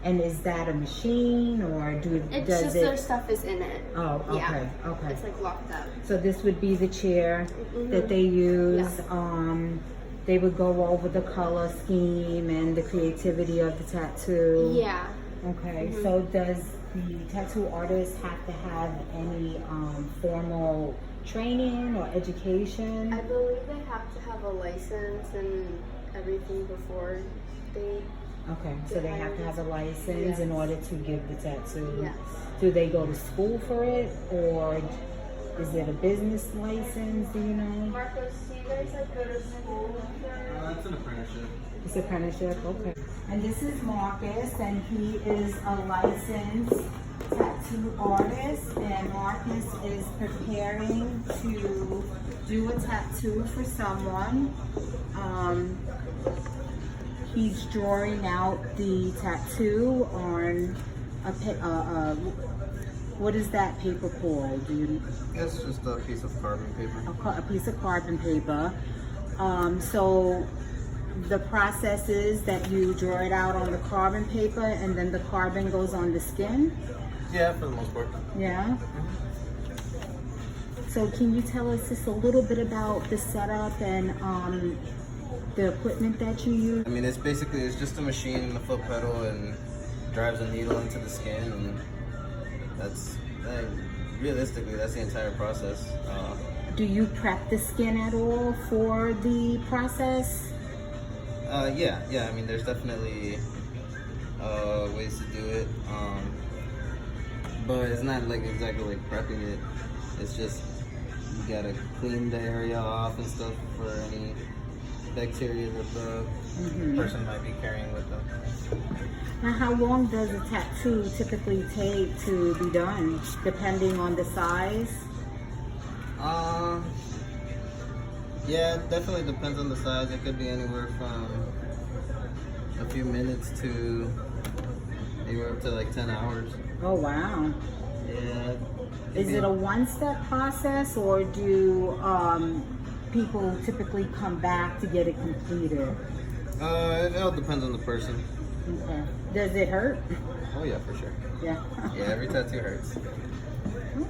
And is that a machine or does just their stuff is in it. Oh, okay, Yeah. okay. It's like locked up. So this would be the chair Mhm. that they use. Yeah. They would go over the color scheme and the creativity of the tattoo. Yeah. Okay, Mhm. so does the tattoo artist have to have any formal training or education? I believe they have to have a license and everything before they. Okay, so they have to have a license in Yes. order to give the tattoo. Yes. Do they go to school for it, or is it a business license? Do you know? Marcos, do you guys like go to school for? It's an apprenticeship. It's apprenticeship, okay. And this is Marcus, and he is a licensed tattoo artist, and Marcus is preparing to do a tattoo for someone. He's drawing out the tattoo on what is that paper called? It's just a piece of carbon paper. A piece of carbon paper. So the process is that you draw it out on the carbon paper and then the carbon goes on the skin? Yeah, for the most part. Yeah? So can you tell us just a little bit about the setup and the equipment that you use? I mean, it's just a machine and a foot pedal and drives a needle into the skin, and realistically, that's the entire process. Do you prep the skin at all for the process? Yeah. I mean, there's definitely ways to do it, but it's not like exactly like prepping it. It's just you gotta clean the area off and stuff for any bacteria that the person might be carrying with them. Now, how long does a tattoo typically take to be done, depending on the size? Yeah, it definitely depends on the size. It could be anywhere from a few minutes to anywhere up to like 10 hours. Oh, wow. Yeah. Is it a one-step process, or do people typically come back to get it completed? It all depends on the person. Okay. Does it hurt? Oh yeah, for sure. Yeah. Yeah, every tattoo hurts.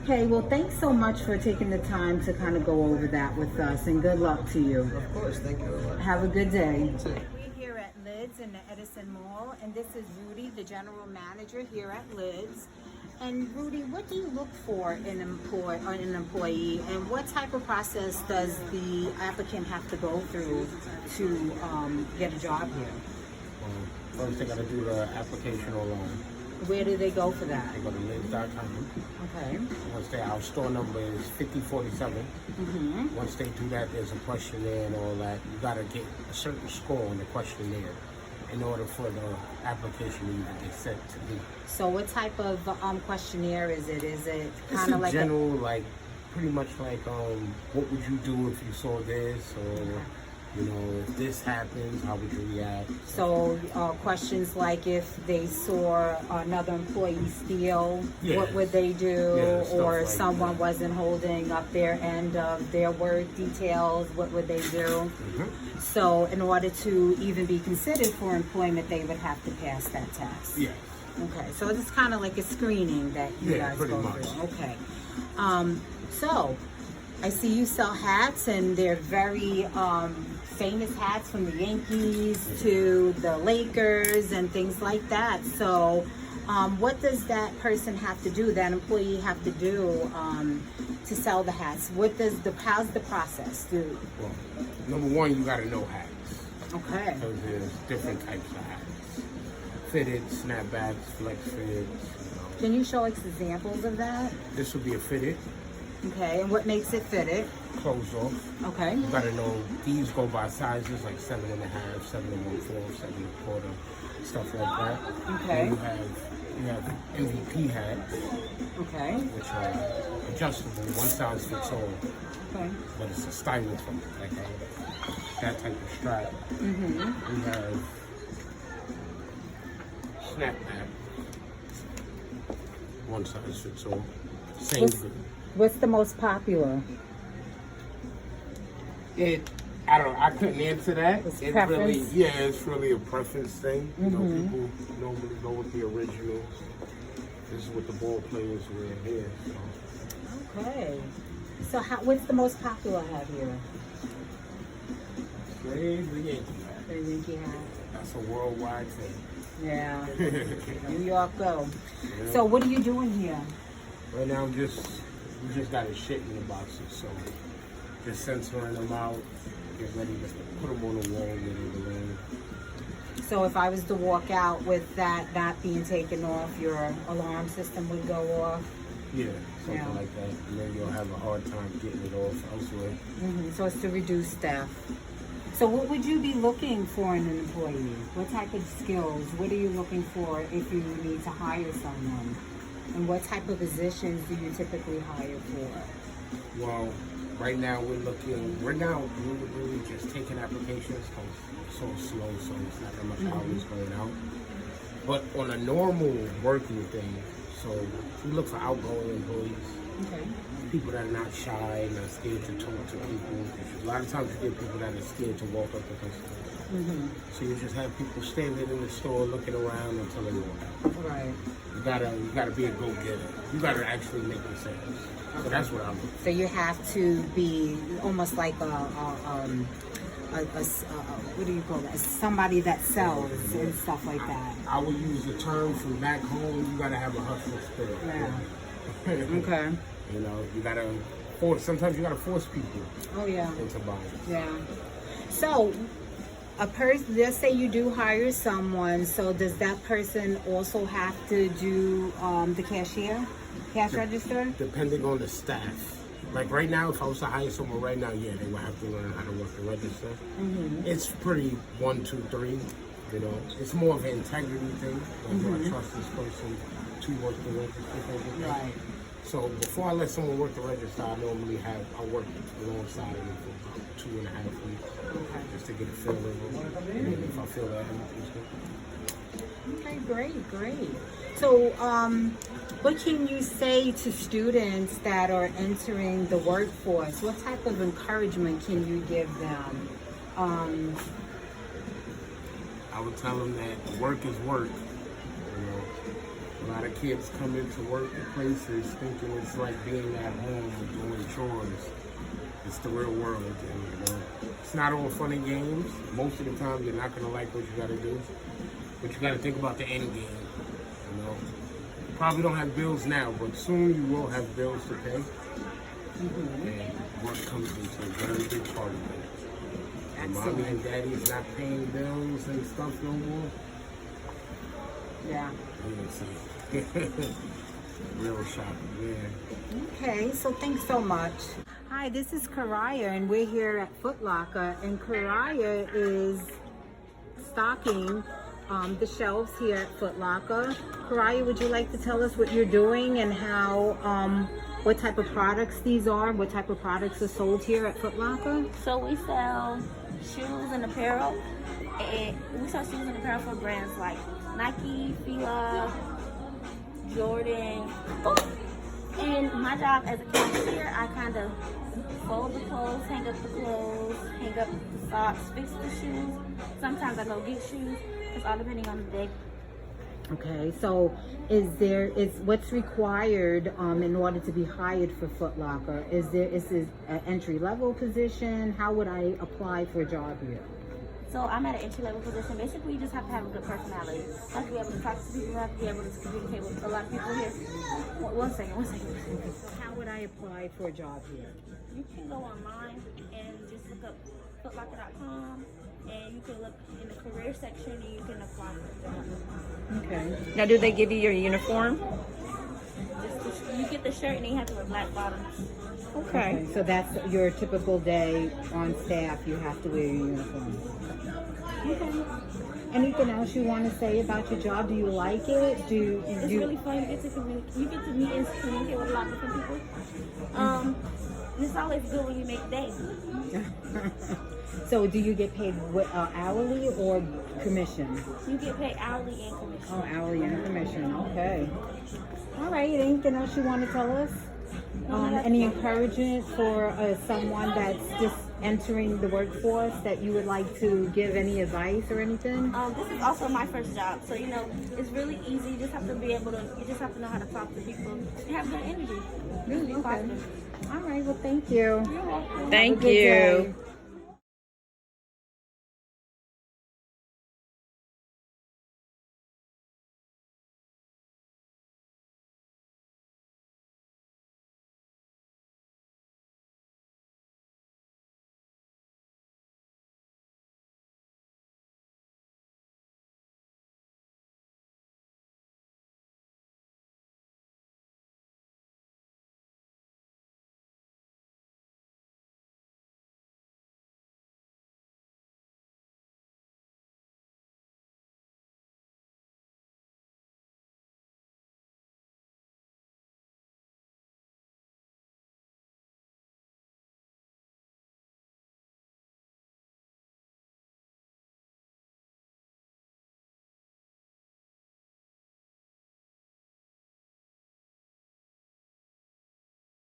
Okay, well, thanks so much for taking the time to kind of go over that with us, and good luck to you. Of course, thank you very much. Have a good day. You too. We're here at Lids in the Edison Mall, and this is Rudy, the general manager here at Lids. And Rudy, what do you look for in an employee, and what type of process does the applicant have to go through to get a job here? First, they got to do the application online. Where do they go for that? They go to lids.com. Okay. Once our store number is 5047. Once they do that, there's a questionnaire and all that. You got to get a certain score on the questionnaire in order for the application to even get sent to me. So what type of questionnaire is it? Is it It's kind a of like general, like, pretty much like, what would you do if you saw this? Or, you know, if this happens, how would you react? So questions like if they saw another employee steal, Yes. what would they do? Yeah, stuff or like someone that. wasn't holding up their end of their word details, what would they do? So in order to even be considered for employment, they would have to pass that test. Yes. Okay, so it's kind of like a screening that you Yeah, guys pretty go much. through. Okay. So I see you sell hats, and they're very famous hats, from the Yankees to the Lakers and things like that. So what does that person have to do, that employee have to do to sell the hats? How's the process? Well, number one, you got to know hats. Okay. Because there's different types of hats. Fitted, snapbacks, flex fits. Can you show us examples of that? This would be a fitted, Okay, and what makes it fitted? closed off. Okay. You gotta know these go by sizes like 7.5, 7.14, 7.25, stuff like that. Okay. And you have MVP hats, Okay. which are adjustable, one size fits all, Okay. but it's a styrofoam, like that type of strap. We have snapback, one size fits all. Same. What's the most popular? It I couldn't answer that. It's It's preference? really, yeah, it's really a preference thing. You know, Mhm. people normally go with the originals. This is what the ball players wear here. So. Okay. So what's the most popular hat here? Straight the Yankee hat. The Yankee hat. That's a worldwide thing. Yeah. New York go. Yeah. So what are you doing here? Right now, we just got his shit in the boxes, so just censoring them out, get ready to put them on the wall, get in the room. So if I was to walk out with that not being taken off, your alarm system would go off? Yeah, something Yeah. like that. And then you'll have a hard time getting it off elsewhere. So it's to reduce staff. So what would you be looking for in an employee? What type of skills? What are you looking for if you need to hire someone? And what type of positions do you typically hire for? Well, right now we're really just taking applications because it's so slow, so it's not that much hours going out. But on a normal working thing, so we look for outgoing employees. Okay. People that are not shy, not scared to talk to people. A lot of times you get people that are scared to walk up to customers. So you just have people standing in the store looking around until they walk out. Right. You gotta be a go-getter. You gotta actually make the sales. So that's what I'm looking So you have to be almost like a what do you call that? Somebody that sells and stuff like that. for. I would use the term from back home, you gotta have a hustler spirit. Yeah. Okay. You know, you gotta sometimes you gotta force people Oh yeah. into buying. Yeah. So, a person, let's say you do hire someone, so does that person also have to do the cash register? Depending on the staff. Like right now, if I was to hire someone right now, yeah, they would have to learn how to work the register. It's pretty 1, 2, 3. You know, it's more of an integrity thing. Like, do I trust this person to work the register? Right. So before I let someone work the register, I normally I work alongside them for about 2.5 weeks, just to get a feel of them. And then if I feel that everything's good. Okay, great. So, what can you say to students that are entering the workforce? What type of encouragement can you give them? I would tell them that work is work. You know, a lot of kids come into work places thinking it's like being at home doing chores. It's the real world, and you know, it's not all fun and games. Most of the time, you're not gonna like what you gotta do, but you gotta think about the end game. You know, you probably don't have bills now, but soon you will have bills to pay, and work comes into a very big part of it. And mommy and daddy's not paying bills and stuff no more. Yeah. Real shopping, yeah. Okay, so thanks so much. Hi, this is Karaya, and we're here at Foot Locker, and Karaya is stocking the shelves here at Foot Locker. Karaya, would you like to tell us what you're doing and how, what type of products these are, what type of products are sold here at Foot Locker? So we sell shoes and apparel, and we sell shoes and apparel for brands like Nike, Fila, Jordan. And my job as a cashier, I kind of fold the clothes, hang up the clothes, hang up the socks, fix the shoes. Sometimes I go get shoes. It's all depending on the day. Okay, so is what's required in order to be hired for Foot Locker? Is this an entry level position? How would I apply for a job here? So I'm at an entry-level position. Basically, you just have to have a good personality. You have to be able to talk to people. You have to be able to communicate with a lot of people here. One second. How would I apply for a job here? You can go online and just look up footlocker.com, and you can look in the career section and you can apply for a job. Okay. Now, do they give you your uniform? You get the shirt and then you have to wear black bottoms. Okay. So that's your typical day on staff. You have to wear your uniform. Okay. Anything else you want to say about your job? Do you like it? It's really fun. You get to communicate. You get to meet and communicate with a lot of different people. And it's always good when you make days. So do you get paid hourly or commission? You get paid hourly and commission. Oh, hourly and commission. Okay. All right. Anything else you want to tell us? Any encouragement for someone that's just entering the workforce that you would like to give any advice or anything? This is also my first job, so you know it's really easy. You just have to be able to. You just have to know how to talk to people and have good energy. Just be Okay. positive. All right. Well, thank you. You're welcome. Thank Have a good you. day.